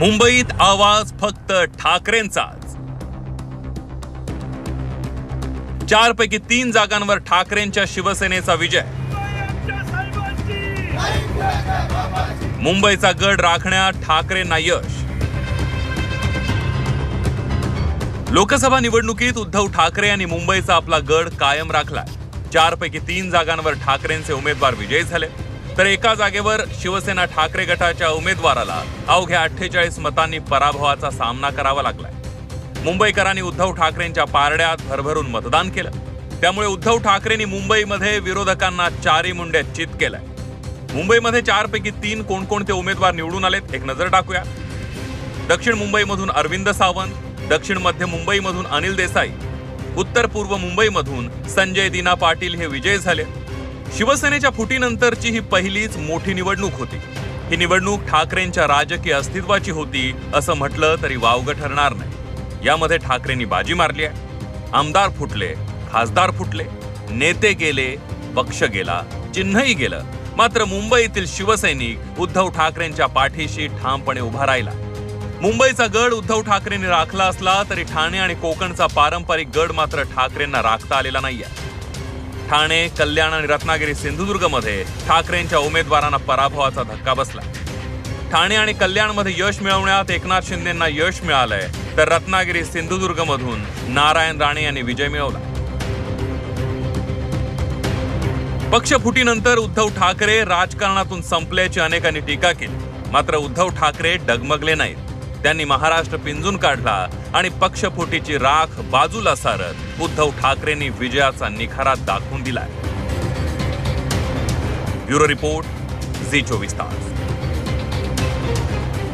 मुंबईत आवाज फक्त ठाकरेंचाच। 4 पैकी 3 जागांवर ठाकरेंच्या शिवसेनेचा विजय। मुंबईचा गड राखण्यात ठाकरेंना यश। लोकसभा निवडणुकीत उद्धव ठाकरे यांनी मुंबईचा आपला गड कायम राखला। 4 पैकी 3 जागांवर ठाकरेंचे उमेदवार विजयी झाले, तर एका जागेवर शिवसेना ठाकरे गटाच्या उमेदवाराला अवघ्या 48 मतांनी पराभवाचा सामना करावा लागलाय। मुंबईकरांनी उद्धव ठाकरेंच्या पारड्यात भरभरून मतदान केलं, त्यामुळे उद्धव ठाकरेंनी मुंबईमध्ये विरोधकांना चारी मुंड्यात चित केलंय। मुंबईमध्ये 4 पैकी 3 कोणकोणते उमेदवार निवडून आलेत एक नजर टाकूया। दक्षिण मुंबईमधून अरविंद सावंत, दक्षिण मध्य मुंबईमधून अनिल देसाई, उत्तर पूर्व मुंबईमधून संजय दिना पाटील हे विजयी झाले। शिवसेनेच्या फुटीनंतरची ही पहिलीच मोठी निवडणूक होती। ही निवडणूक ठाकरेंच्या राजकीय अस्तित्वाची होती असं म्हटलं तरी वावगं ठरणार नाही। यामध्ये ठाकरेंनी बाजी मारली आहे। आमदार फुटले, खासदार फुटले, नेते गेले, पक्ष गेला, चिन्हही गेलं, मात्र मुंबईतील शिवसैनिक उद्धव ठाकरेंच्या पाठीशी ठामपणे उभा राहिला। मुंबईचा गड उद्धव ठाकरेंनी राखला असला तरी ठाणे आणि कोकणचा पारंपरिक गड मात्र ठाकरेंना राखता आलेला नाहीये। ठाणे, कल्याण आणि रत्नागिरी सिंधुदुर्गमध्ये ठाकरेंच्या उमेदवारांना पराभवाचा धक्का बसला। ठाणे आणि कल्याणमध्ये यश मिळवण्यात एकनाथ शिंदेंना यश मिळालंय, तर रत्नागिरी सिंधुदुर्गमधून नारायण राणे यांनी विजय मिळवला। पक्षफुटीनंतर उद्धव ठाकरे राजकारणातून संपल्याची अनेकांनी टीका केली, मात्र उद्धव ठाकरे डगमगले नाहीत। त्यांनी महाराष्ट्र पिंजून काढला आणि पक्षफुटीची राख बाजूला सारत उद्धव ठाकरेंनी विजयाचा निखारा दाखवून दिलाय। ब्युरो रिपोर्ट, झी 24 तास।